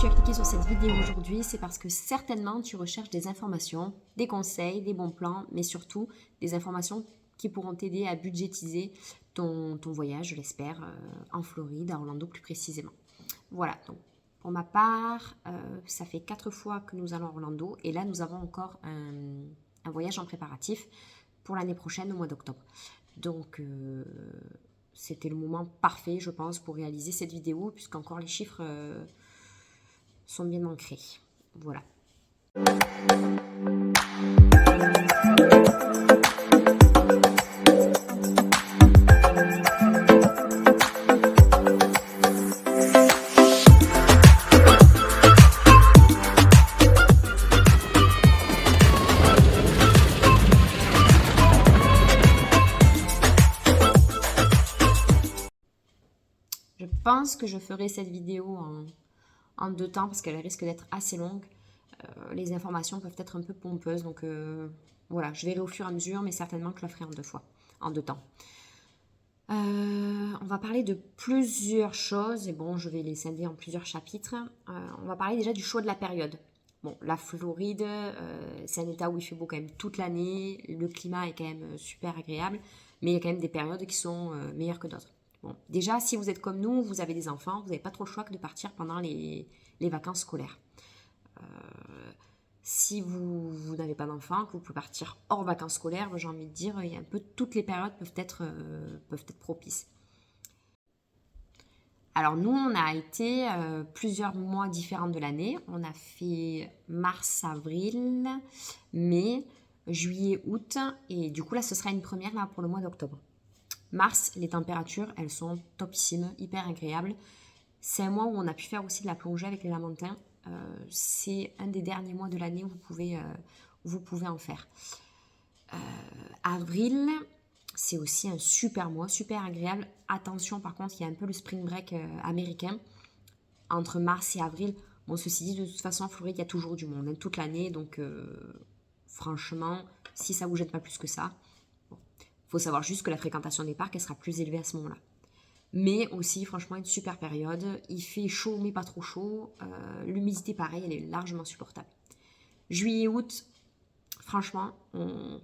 tu as cliqué sur cette vidéo aujourd'hui, c'est parce que certainement tu recherches des informations, des conseils, des bons plans, mais surtout des informations qui pourront t'aider à budgétiser ton voyage, je l'espère, en Floride, à Orlando plus précisément. Voilà, donc pour ma part, ça fait 4 fois que nous allons à Orlando et là nous avons encore un voyage en préparatif pour l'année prochaine au mois d'octobre. Donc c'était le moment parfait, je pense, pour réaliser cette vidéo puisqu'encore les chiffres sont bien ancrés. Voilà. Je pense que je ferai cette vidéo en 2 temps parce qu'elle risque d'être assez longue. Les informations peuvent être un peu pompeuses, donc voilà, je verrai au fur et à mesure, mais certainement que je la ferai en 2 temps. On va parler de plusieurs choses, et bon, je vais les scinder en plusieurs chapitres. On va parler déjà du choix de la période. Bon, la Floride, c'est un état où il fait beau quand même toute l'année, le climat est quand même super agréable, mais il y a quand même des périodes qui sont meilleures que d'autres. Bon, déjà, si vous êtes comme nous, vous avez des enfants, vous n'avez pas trop le choix que de partir pendant les vacances scolaires. Si vous n'avez pas d'enfants, que vous pouvez partir hors vacances scolaires, j'ai envie de dire, il y a un peu toutes les périodes peuvent être propices. Alors nous, on a été plusieurs mois différents de l'année. On a fait mars, avril, mai, juillet, août. Et du coup, là, ce sera une première là, pour le mois d'octobre. Mars, les températures, elles sont topissimes, hyper agréables. C'est un mois où on a pu faire aussi de la plongée avec les lamantins. C'est un des derniers mois de l'année où vous pouvez en faire. Avril, c'est aussi un super mois, super agréable. Attention, par contre, il y a un peu le spring break américain. Entre mars et avril, bon, ceci dit, de toute façon, en Floride, il y a toujours du monde, toute l'année. Donc, franchement, si ça ne vous gêne pas plus que ça, faut savoir juste que la fréquentation des parcs, elle sera plus élevée à ce moment-là. Mais aussi, franchement, une super période. Il fait chaud, mais pas trop chaud. L'humidité, pareil, elle est largement supportable. Juillet, août, franchement, on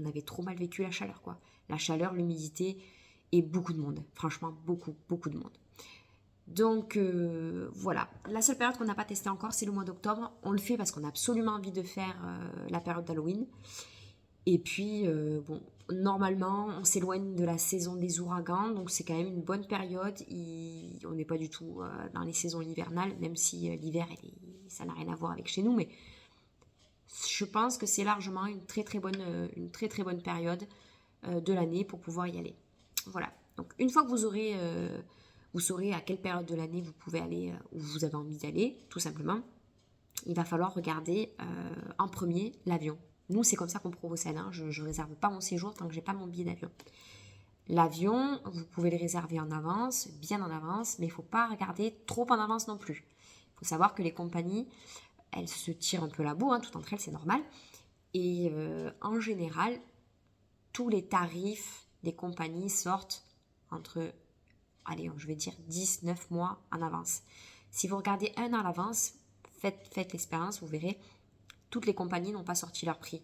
avait trop mal vécu la chaleur, quoi. La chaleur, l'humidité et beaucoup de monde. Franchement, beaucoup, beaucoup de monde. Donc, voilà. La seule période qu'on n'a pas testée encore, c'est le mois d'octobre. On le fait parce qu'on a absolument envie de faire la période d'Halloween. Et puis, bon, normalement, on s'éloigne de la saison des ouragans, donc c'est quand même une bonne période. On n'est pas du tout dans les saisons hivernales, même si l'hiver, ça n'a rien à voir avec chez nous, mais je pense que c'est largement une très très bonne période de l'année pour pouvoir y aller. Voilà. Donc, une fois que vous saurez à quelle période de l'année vous pouvez aller, où vous avez envie d'aller, tout simplement, il va falloir regarder en premier l'avion. Nous, c'est comme ça qu'on procède. Je ne réserve pas mon séjour tant que je n'ai pas mon billet d'avion. L'avion, vous pouvez le réserver en avance, bien en avance, mais il ne faut pas regarder trop en avance non plus. Il faut savoir que les compagnies, elles se tirent un peu la bourre, tout entre elles, c'est normal. Et en général, tous les tarifs des compagnies sortent entre, allez, je vais dire 10-9 mois en avance. Si vous regardez un an à l'avance, faites l'expérience, vous verrez, toutes les compagnies n'ont pas sorti leur prix.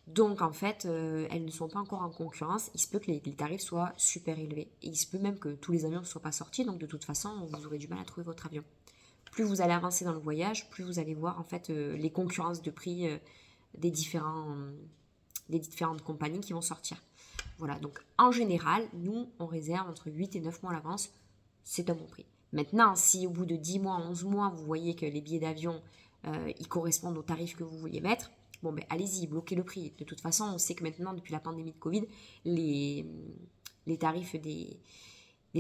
Donc en fait, elles ne sont pas encore en concurrence. Il se peut que les tarifs soient super élevés. Et il se peut même que tous les avions ne soient pas sortis. Donc de toute façon, vous aurez du mal à trouver votre avion. Plus vous allez avancer dans le voyage, plus vous allez voir en fait les concurrences de prix des différentes compagnies qui vont sortir. Voilà, donc en général, nous, on réserve entre 8 et 9 mois à l'avance. C'est un bon prix. Maintenant, si au bout de 10 mois, 11 mois, vous voyez que les billets d'avion ils correspondent aux tarifs que vous vouliez mettre, bon ben allez-y, bloquez le prix. De toute façon, on sait que maintenant, depuis la pandémie de Covid, les tarifs des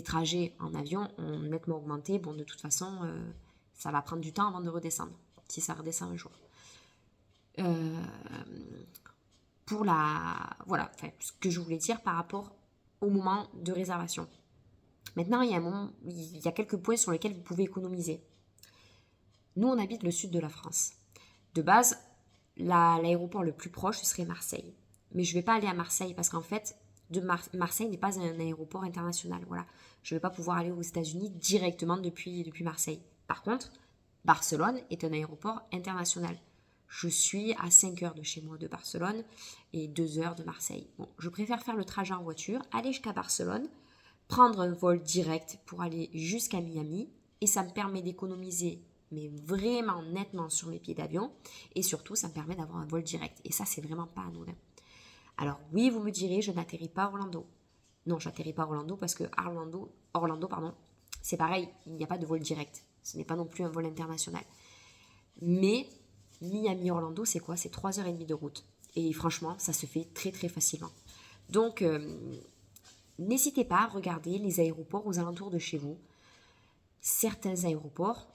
trajets en avion ont nettement augmenté. Bon, de toute façon, ça va prendre du temps avant de redescendre, si ça redescend un jour. Voilà, ce que je voulais dire par rapport au moment de réservation. Maintenant, il y a quelques points sur lesquels vous pouvez économiser. Nous, on habite le sud de la France. De base, l'aéroport le plus proche, ce serait Marseille. Mais je ne vais pas aller à Marseille parce qu'en fait, Marseille n'est pas un aéroport international. Voilà. Je ne vais pas pouvoir aller aux États-Unis directement depuis Marseille. Par contre, Barcelone est un aéroport international. Je suis à 5 heures de chez moi de Barcelone et 2 heures de Marseille. Bon, je préfère faire le trajet en voiture, aller jusqu'à Barcelone, prendre un vol direct pour aller jusqu'à Miami et ça me permet d'économiser mais vraiment nettement sur mes billets d'avion et surtout ça me permet d'avoir un vol direct et ça c'est vraiment pas anodin. Alors oui, vous me direz, je n'atterris pas à Orlando. Non, j'atterris pas à Orlando parce que Orlando, c'est pareil, il n'y a pas de vol direct. Ce n'est pas non plus un vol international. Mais Miami-Orlando, c'est quoi? C'est 3h30 de route. Et franchement, ça se fait très très facilement. Donc, n'hésitez pas à regarder les aéroports aux alentours de chez vous. Certains aéroports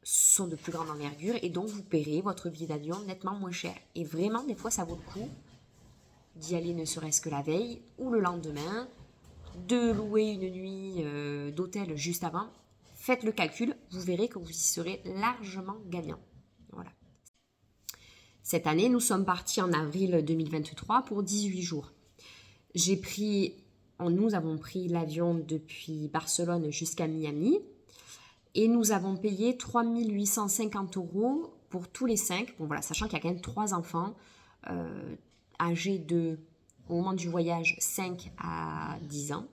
sont de plus grande envergure et donc vous paierez votre billet d'avion nettement moins cher. Et vraiment, des fois, ça vaut le coup d'y aller ne serait-ce que la veille ou le lendemain, de louer une nuit d'hôtel juste avant. Faites le calcul, vous verrez que vous y serez largement gagnant. Voilà. Cette année, nous sommes partis en avril 2023 pour 18 jours. Nous avons pris l'avion depuis Barcelone jusqu'à Miami et nous avons payé 3 850 € pour tous les 5. Bon voilà, sachant qu'il y a quand même 3 enfants âgés de, au moment du voyage, 5 à 10 ans.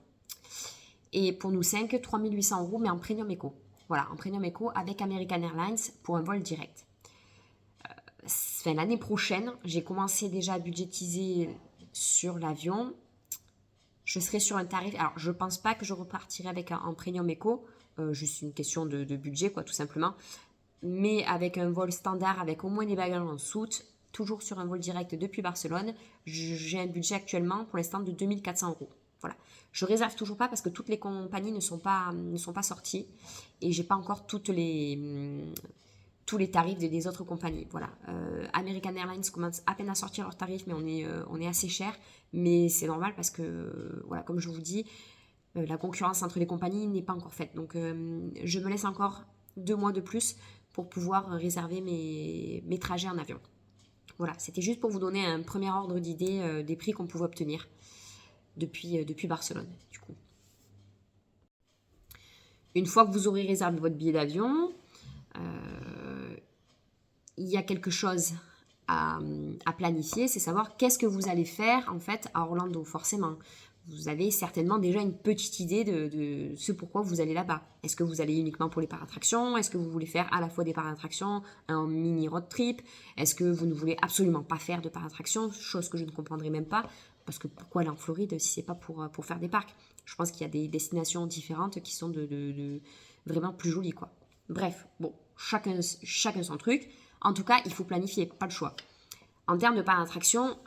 Et pour nous 5, 3 800 € mais en Premium Eco. Voilà, en Premium Eco avec American Airlines pour un vol direct. L'année prochaine, j'ai commencé déjà à budgétiser sur l'avion. Je serai sur un tarif. Alors, je ne pense pas que je repartirai avec un Premium Eco. Juste une question de budget, quoi, tout simplement. Mais avec un vol standard, avec au moins des bagages en soute, toujours sur un vol direct depuis Barcelone, j'ai un budget actuellement pour l'instant de 2 400 €. Voilà. Je réserve toujours pas parce que toutes les compagnies ne sont pas sorties et j'ai pas encore tous les tarifs des autres compagnies. Voilà. American Airlines commence à peine à sortir leurs tarifs, mais on est assez cher. Mais c'est normal parce que, voilà, comme je vous dis, la concurrence entre les compagnies n'est pas encore faite. Donc, je me laisse encore 2 mois de plus pour pouvoir réserver mes trajets en avion. Voilà, c'était juste pour vous donner un premier ordre d'idée des prix qu'on pouvait obtenir depuis Barcelone, du coup. Une fois que vous aurez réservé votre billet d'avion, il y a quelque chose à planifier, c'est savoir qu'est-ce que vous allez faire en fait à Orlando, forcément. Vous avez certainement déjà une petite idée de ce pourquoi vous allez là-bas. Est-ce que vous allez uniquement pour les parcs d'attractions? Est-ce que vous voulez faire à la fois des parcs d'attractions, un mini road trip? Est-ce que vous ne voulez absolument pas faire de parcs d'attractions? Chose que je ne comprendrai même pas, parce que pourquoi aller en Floride si c'est pas pour faire des parcs? Je pense qu'il y a des destinations différentes qui sont de vraiment plus jolies, quoi. Bref, bon, chacun son truc. En tout cas, il faut planifier, pas le choix. En termes de parcs d'attractions,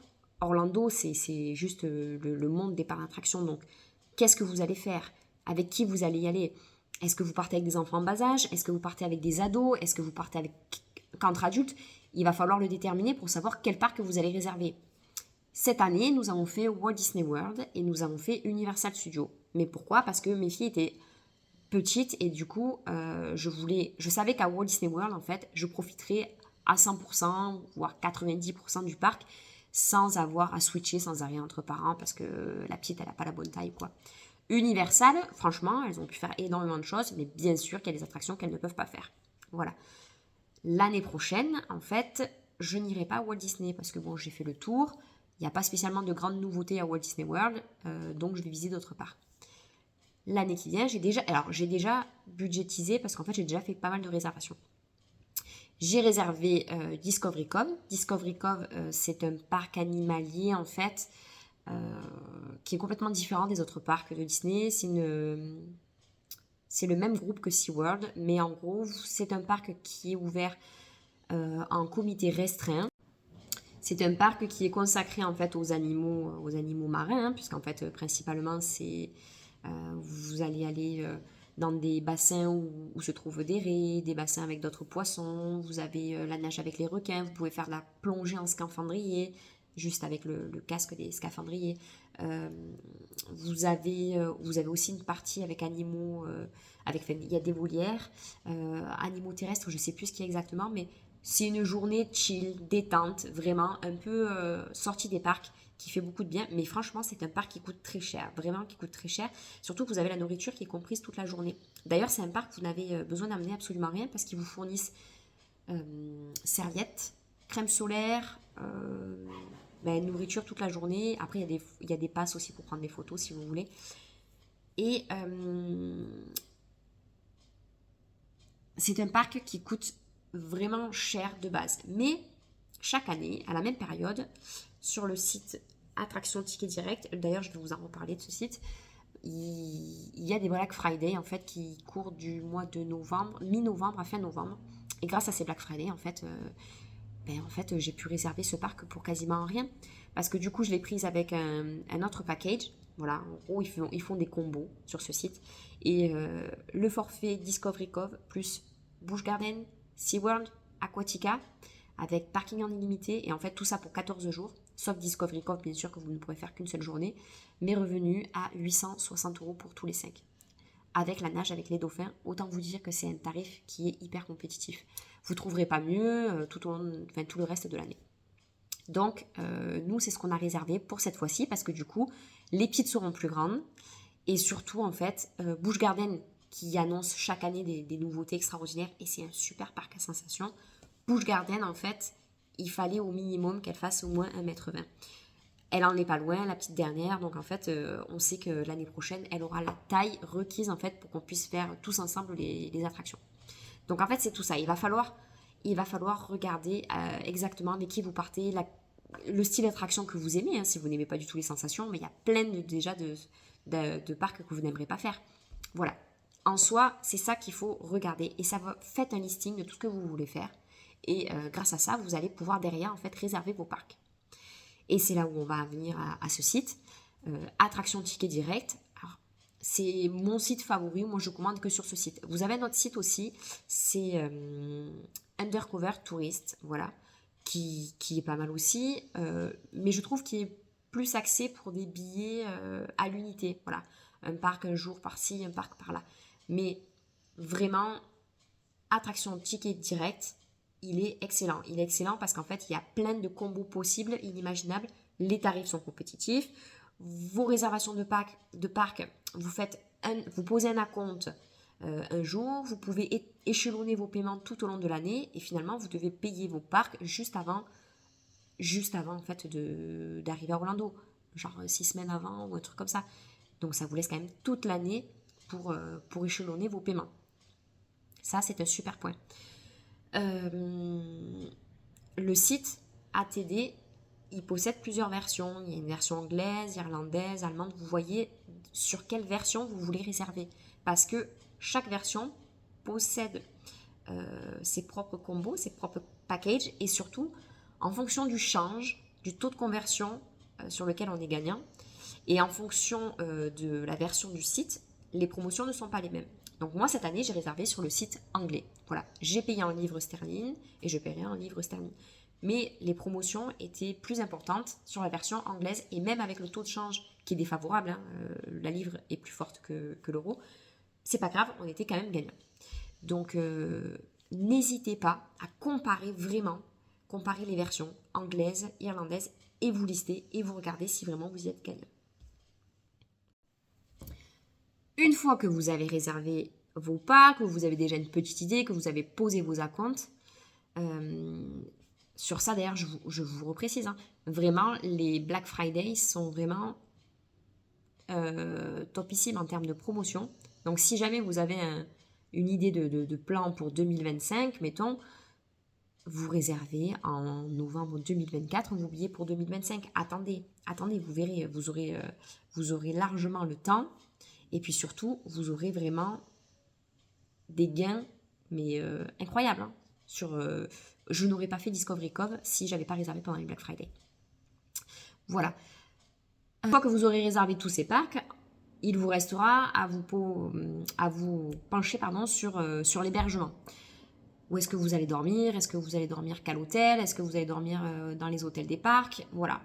Orlando, c'est juste le monde des parcs d'attractions. Donc, qu'est-ce que vous allez faire? Avec qui vous allez y aller? Est-ce que vous partez avec des enfants en bas âge? Est-ce que vous partez avec des ados? Est-ce que vous partez qu'entre adultes? Il va falloir le déterminer pour savoir quel parc vous allez réserver. Cette année, nous avons fait Walt Disney World et nous avons fait Universal Studios. Mais pourquoi? Parce que mes filles étaient petites et du coup, je savais qu'à Walt Disney World, en fait, je profiterais à 100%, voire 90% du parc sans avoir à switcher sans arrêt entre parents parce que la petite, elle n'a pas la bonne taille, quoi. Universal, franchement, elles ont pu faire énormément de choses, mais bien sûr qu'il y a des attractions qu'elles ne peuvent pas faire. Voilà. L'année prochaine, en fait, je n'irai pas à Walt Disney parce que bon, j'ai fait le tour. Il n'y a pas spécialement de grandes nouveautés à Walt Disney World, donc je vais visiter d'autres parts. L'année qui vient, j'ai déjà budgétisé parce qu'en fait, j'ai déjà fait pas mal de réservations. J'ai réservé Discovery Cove. Discovery Cove, c'est un parc animalier, en fait, qui est complètement différent des autres parcs de Disney. C'est le même groupe que SeaWorld, mais en gros, c'est un parc qui est ouvert en comité restreint. C'est un parc qui est consacré, en fait, aux animaux marins, hein, puisqu'en fait, principalement, vous allez aller dans des bassins où se trouvent des raies, des bassins avec d'autres poissons, vous avez la nage avec les requins, vous pouvez faire de la plongée en scaphandrier, juste avec le casque des scaphandriers. Vous avez aussi une partie avec animaux, il y a des volières, animaux terrestres, je ne sais plus ce qu'il y a exactement, mais c'est une journée chill, détente, vraiment un peu sortie des parcs, qui fait beaucoup de bien. Mais franchement, c'est un parc qui coûte très cher, vraiment qui coûte très cher. Surtout que vous avez la nourriture qui est comprise toute la journée. D'ailleurs, c'est un parc où vous n'avez besoin d'amener absolument rien parce qu'ils vous fournissent serviettes, crème solaire, nourriture toute la journée. Après, il y a des passes aussi pour prendre des photos si vous voulez. Et c'est un parc qui coûte vraiment cher de base. Mais chaque année, à la même période, sur le site Attraction Ticket Direct, d'ailleurs je vais vous en reparler de ce site, il y a des Black Friday en fait qui courent du mois de novembre, mi-novembre à fin novembre. Et grâce à ces Black Friday, en fait, j'ai pu réserver ce parc pour quasiment rien. Parce que du coup, je l'ai prise avec un autre package. Voilà, en gros, ils font des combos sur ce site. Et le forfait Discovery Cove plus Busch Garden, SeaWorld, Aquatica, avec parking en illimité. Et en fait, tout ça pour 14 jours. Sauf Discovery Cove, bien sûr, que vous ne pourrez faire qu'une seule journée. Mais revenu à 860 € pour tous les 5. Avec la nage, avec les dauphins, autant vous dire que c'est un tarif qui est hyper compétitif. Vous ne trouverez pas mieux tout le reste de l'année. Donc, nous, c'est ce qu'on a réservé pour cette fois-ci parce que du coup, les petites seront plus grandes. Et surtout, en fait, Busch Garden qui annonce chaque année des nouveautés extraordinaires et c'est un super parc à sensations. Busch Garden, en fait, il fallait au minimum qu'elle fasse au moins 1,20 m. Elle en est pas loin, la petite dernière. Donc, en fait, on sait que l'année prochaine, elle aura la taille requise, en fait, pour qu'on puisse faire tous ensemble les attractions. Donc, en fait, c'est tout ça. Il va falloir regarder exactement avec qui vous partez, le style d'attraction que vous aimez, hein, si vous n'aimez pas du tout les sensations. Mais il y a plein de parcs que vous n'aimerez pas faire. Voilà. En soi, c'est ça qu'il faut regarder. Et faites un listing de tout ce que vous voulez faire. Et grâce à ça, vous allez pouvoir derrière, en fait, réserver vos parcs. Et c'est là où on va venir à ce site, Attraction Ticket Direct. Alors, c'est mon site favori, moi je commande que sur ce site. Vous avez notre site aussi, c'est Undercover Tourist, voilà, qui est pas mal aussi, mais je trouve qu'il est plus axé pour des billets à l'unité, voilà. Un parc un jour par-ci, un parc par-là. Mais vraiment, Attraction Ticket Direct, il est excellent. Il est excellent parce qu'en fait, il y a plein de combos possibles, inimaginables. Les tarifs sont compétitifs. Vos réservations de parc, vous posez un acompte un jour. Vous pouvez échelonner vos paiements tout au long de l'année. Et finalement, vous devez payer vos parcs juste avant en fait, d'arriver à Orlando. Genre 6 semaines avant ou un truc comme ça. Donc, ça vous laisse quand même toute l'année pour échelonner vos paiements. Ça, c'est un super point. Le site ATD, il possède plusieurs versions. Il y a une version anglaise, irlandaise, allemande. Vous voyez sur quelle version vous voulez réserver. Parce que chaque version possède ses propres combos, ses propres packages. Et surtout, en fonction du change, du taux de conversion sur lequel on est gagnant, et en fonction de la version du site, les promotions ne sont pas les mêmes. Donc moi, cette année, j'ai réservé sur le site anglais. Voilà, j'ai payé en livres sterling et je paierai en livres sterling. Mais les promotions étaient plus importantes sur la version anglaise et même avec le taux de change qui est défavorable, hein, la livre est plus forte que l'euro. C'est pas grave, on était quand même gagnant. Donc n'hésitez pas à comparer les versions anglaises, irlandaises et vous listez et vous regardez si vraiment vous y êtes gagnant. Une fois que vous avez réservé vos parcs, que vous avez déjà une petite idée, que vous avez posé vos acomptes, sur ça d'ailleurs je vous reprécise, hein, vraiment les Black Friday sont vraiment topissimes en termes de promotion. Donc si jamais vous avez une idée de plan pour 2025, mettons, vous réservez en novembre 2024 vos billets pour 2025. Attendez, vous verrez, vous aurez largement le temps. Et puis surtout, vous aurez vraiment des gains, mais incroyables. Hein, je n'aurais pas fait Discovery Cove si je n'avais pas réservé pendant les Black Friday. Voilà. Une fois que vous aurez réservé tous ces parcs, il vous restera à vous pencher sur l'hébergement. Où est-ce que vous allez dormir? Est-ce que vous allez dormir qu'à l'hôtel? Est-ce que vous allez dormir dans les hôtels des parcs? Voilà.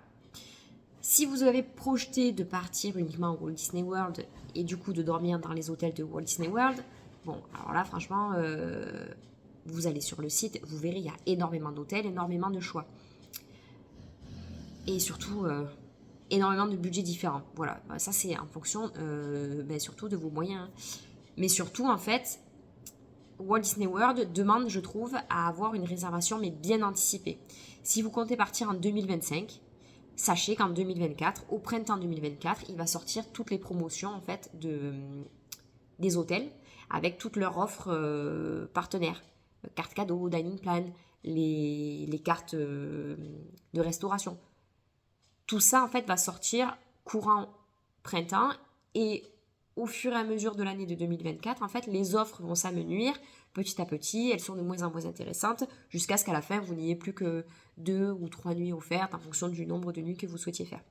Si vous avez projeté de partir uniquement au Walt Disney World et du coup de dormir dans les hôtels de Walt Disney World, bon, alors là, franchement, vous allez sur le site, vous verrez, il y a énormément d'hôtels, énormément de choix. Et surtout, énormément de budgets différents. Voilà, bah, ça c'est en fonction surtout de vos moyens. Mais surtout, en fait, Walt Disney World demande, je trouve, à avoir une réservation, mais bien anticipée. Si vous comptez partir en 2025, sachez qu'en 2024, au printemps 2024, il va sortir toutes les promotions en fait des hôtels avec toutes leurs offres partenaires. Cartes cadeaux, dining plan, les cartes de restauration. Tout ça en fait va sortir courant printemps et au fur et à mesure de l'année de 2024, en fait, les offres vont s'amenuire petit à petit, elles sont de moins en moins intéressantes, jusqu'à ce qu'à la fin, vous n'ayez plus que 2 ou 3 nuits offertes en fonction du nombre de nuits que vous souhaitiez faire.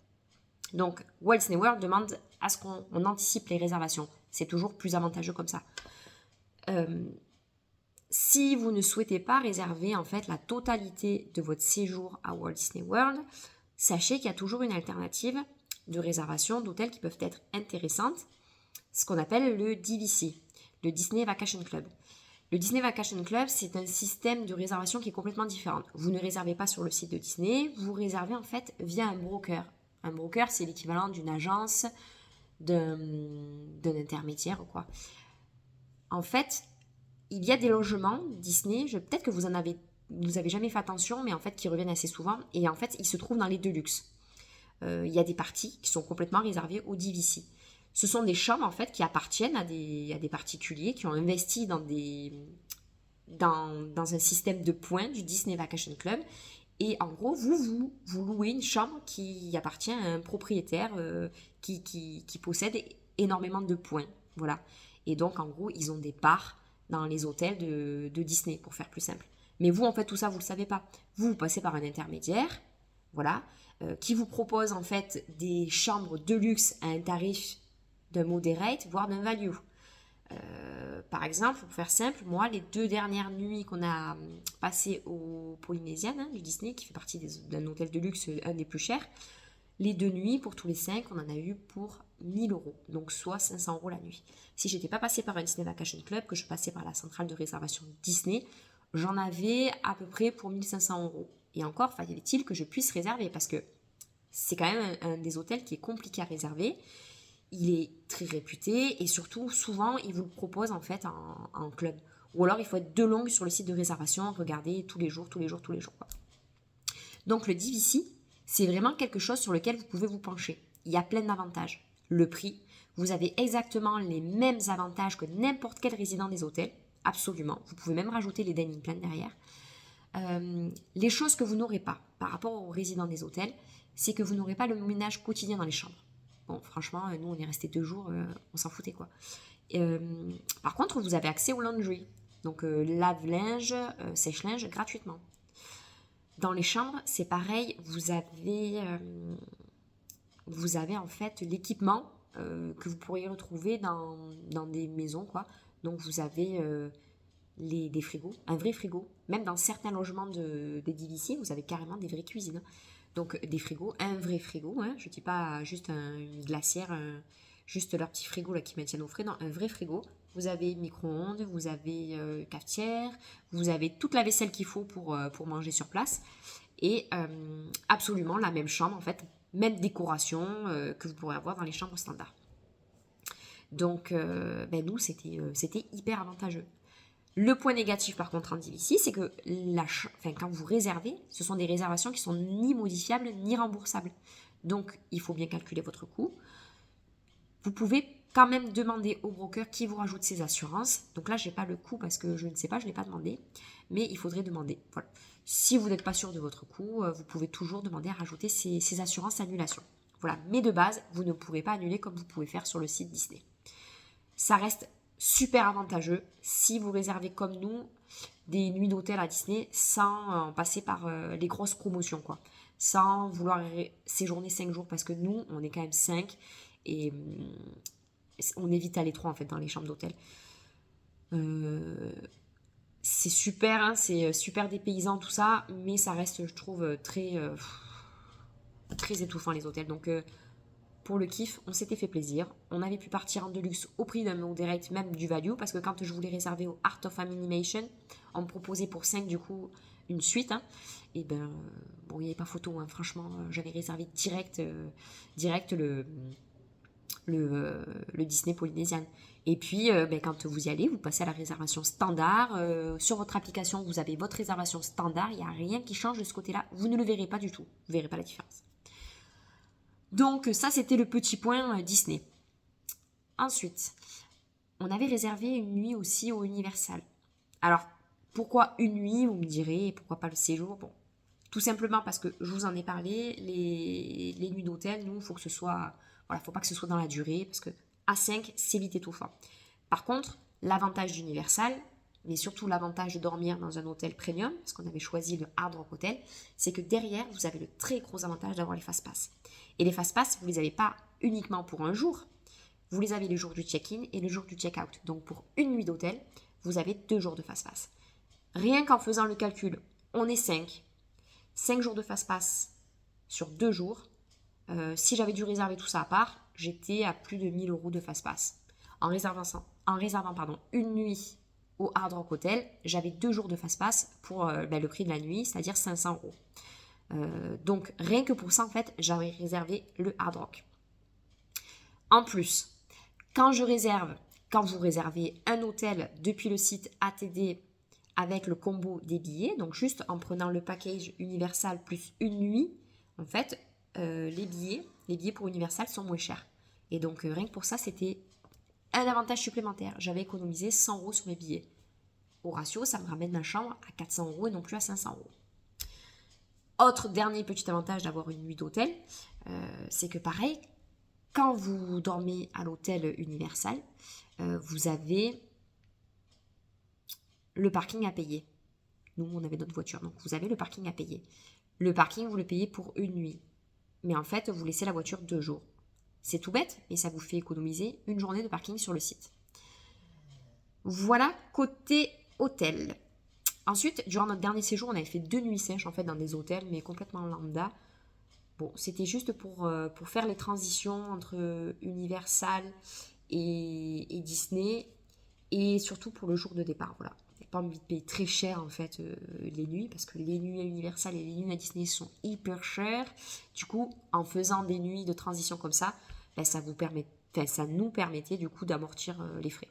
Donc, Walt Disney World demande à ce qu'on anticipe les réservations. C'est toujours plus avantageux comme ça. Si vous ne souhaitez pas réserver en fait la totalité de votre séjour à Walt Disney World, sachez qu'il y a toujours une alternative de réservation d'hôtels qui peuvent être intéressantes, ce qu'on appelle le DVC, le Disney Vacation Club. Le Disney Vacation Club, c'est un système de réservation qui est complètement différent. Vous ne réservez pas sur le site de Disney, vous réservez en fait via un broker. Un broker, c'est l'équivalent d'une agence, d'un intermédiaire, quoi. En fait, il y a des logements Disney, peut-être que vous avez jamais fait attention, mais en fait qui reviennent assez souvent, et en fait ils se trouvent dans les Deluxe. Il y a des parties qui sont complètement réservées au DVC. Ce sont des chambres en fait qui appartiennent à des particuliers qui ont investi dans un système de points du Disney Vacation Club. Et en gros, vous louez une chambre qui appartient à un propriétaire qui possède énormément de points. Voilà. Et donc, en gros, ils ont des parts dans les hôtels de Disney, pour faire plus simple. Mais vous, en fait, tout ça, vous ne le savez pas. Vous passez par un intermédiaire, voilà, qui vous propose en fait des chambres de luxe à un tarif d'un moderate, voire d'un value. Par exemple, pour faire simple, moi, les 2 dernières nuits qu'on a passées au Polynesian, du Disney, qui fait partie d'un hôtel de luxe, un des plus chers, les 2 nuits, pour tous les 5, on en a eu pour 1000 euros, donc soit 500 euros la nuit. Si j'étais pas passée par un Disney Vacation Club, que je passais par la centrale de réservation Disney, j'en avais à peu près pour 1500 euros. Et encore, fallait-il que je puisse réserver, parce que c'est quand même un des hôtels qui est compliqué à réserver. Il est très réputé et surtout, souvent, il vous le propose en fait en club. Ou alors, il faut être de longue sur le site de réservation, regarder tous les jours. Quoi. Donc, le DVC, c'est vraiment quelque chose sur lequel vous pouvez vous pencher. Il y a plein d'avantages. Le prix, vous avez exactement les mêmes avantages que n'importe quel résident des hôtels. Absolument. Vous pouvez même rajouter les dining plans derrière. Les choses que vous n'aurez pas par rapport aux résidents des hôtels, c'est que vous n'aurez pas le ménage quotidien dans les chambres. Bon, franchement, nous, on est resté 2 jours, on s'en foutait, quoi. Par contre, vous avez accès au laundry. Donc, lave-linge, sèche-linge, gratuitement. Dans les chambres, c'est pareil. Vous avez en fait l'équipement que vous pourriez retrouver dans des maisons, quoi. Donc, vous avez des frigos, un vrai frigo. Même dans certains logements des DVC, vous avez carrément des vraies cuisines. Donc des frigos, un vrai frigo, hein, je ne dis pas juste une glacière, juste leur petit frigo là, qui maintiennent au frais, non, un vrai frigo. Vous avez micro-ondes, vous avez cafetière, vous avez toute la vaisselle qu'il faut pour manger sur place. Et absolument la même chambre, en fait, même décoration que vous pourrez avoir dans les chambres standards. Donc nous, c'était hyper avantageux. Le point négatif, par contre, en DVC, c'est que quand vous réservez, ce sont des réservations qui sont ni modifiables ni remboursables. Donc, il faut bien calculer votre coût. Vous pouvez quand même demander au broker qui vous rajoute ses assurances. Donc là, je n'ai pas le coût parce que je ne sais pas, je ne l'ai pas demandé. Mais il faudrait demander. Voilà. Si vous n'êtes pas sûr de votre coût, vous pouvez toujours demander à rajouter ces assurances annulation. Voilà. Mais de base, vous ne pourrez pas annuler comme vous pouvez faire sur le site Disney. Ça reste super avantageux si vous réservez comme nous des nuits d'hôtel à Disney sans passer par les grosses promotions, quoi. Sans vouloir séjourner 5 jours parce que nous, on est quand même 5 et on évite à l'étroit en fait dans les chambres d'hôtel. C'est super, hein, c'est super dépaysant tout ça, mais ça reste, je trouve, très étouffant les hôtels. Donc pour le kiff, on s'était fait plaisir. On avait pu partir en deluxe au prix d'un direct, même du value, parce que quand je voulais réserver au Art of Animation, on me proposait pour 5 du coup une suite. Hein. Et ben, bon, il n'y avait pas photo, hein. Franchement, j'avais réservé direct le Disney Polynesian. Et puis, quand vous y allez, vous passez à la réservation standard. Sur votre application, vous avez votre réservation standard. Il n'y a rien qui change de ce côté-là. Vous ne le verrez pas du tout. Vous ne verrez pas la différence. Donc, ça, c'était le petit point Disney. Ensuite, on avait réservé une nuit aussi au Universal. Alors, pourquoi une nuit, vous me direz, et pourquoi pas le séjour? Bon, tout simplement parce que je vous en ai parlé, les nuits d'hôtel, nous, il faut que ce soit... Voilà, faut pas que ce soit dans la durée, parce que à 5, c'est vite étouffant. Par contre, l'avantage d'Universal, mais surtout l'avantage de dormir dans un hôtel premium, parce qu'on avait choisi le Hard Rock Hotel, c'est que derrière, vous avez le très gros avantage d'avoir les fast-pass. Et les fast-pass, vous ne les avez pas uniquement pour un jour, vous les avez le jour du check-in et le jour du check-out. Donc pour une nuit d'hôtel, vous avez 2 jours de fast-pass. Rien qu'en faisant le calcul, on est 5. 5 jours de fast-pass sur 2 jours. Si j'avais dû réserver tout ça à part, j'étais à plus de 1000 euros de fast-pass. En réservant une nuit au Hard Rock Hotel, j'avais 2 jours de fast-pass pour le prix de la nuit, c'est-à-dire 500 euros. Donc rien que pour ça, en fait, j'avais réservé le Hard Rock. En plus, quand vous réservez un hôtel depuis le site ATD avec le combo des billets, donc juste en prenant le package Universal plus une nuit, en fait, les billets pour Universal sont moins chers. Et donc, rien que pour ça, c'était un avantage supplémentaire. J'avais économisé 100 euros sur mes billets. Au ratio, ça me ramène ma chambre à 400 euros et non plus à 500 euros. Autre dernier petit avantage d'avoir une nuit d'hôtel, c'est que pareil, quand vous dormez à l'hôtel Universal, vous avez le parking à payer. Nous, on avait notre voiture, donc vous avez le parking à payer. Le parking, vous le payez pour une nuit. Mais en fait, vous laissez la voiture 2 jours. C'est tout bête, mais ça vous fait économiser une journée de parking sur le site. Voilà, côté hôtel. Ensuite, durant notre dernier séjour, on avait fait 2 nuits sèches en fait dans des hôtels, mais complètement lambda. Bon, c'était juste pour faire les transitions entre Universal et Disney, et surtout pour le jour de départ. Voilà. J'ai pas envie de payer très cher en fait les nuits, parce que les nuits à Universal et les nuits à Disney sont hyper chères. Du coup, en faisant des nuits de transition comme ça, ça nous permettait du coup d'amortir les frais.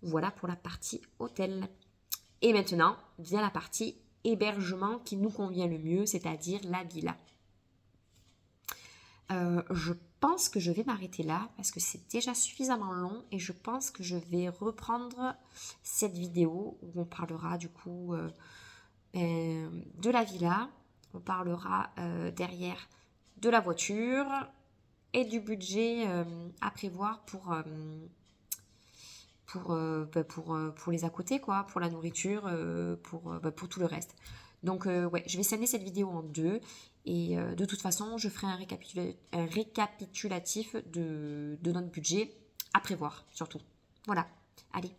Voilà pour la partie hôtel. Et maintenant, vient la partie hébergement qui nous convient le mieux, c'est-à-dire la villa. Je pense que je vais m'arrêter là parce que c'est déjà suffisamment long et je pense que je vais reprendre cette vidéo où on parlera du coup de la villa, on parlera derrière de la voiture et du budget à prévoir pour les à côté, quoi, pour la nourriture, pour tout le reste. Donc, je vais scinder cette vidéo en 2. Et de toute façon, je ferai un récapitulatif de notre budget à prévoir, surtout. Voilà. Allez,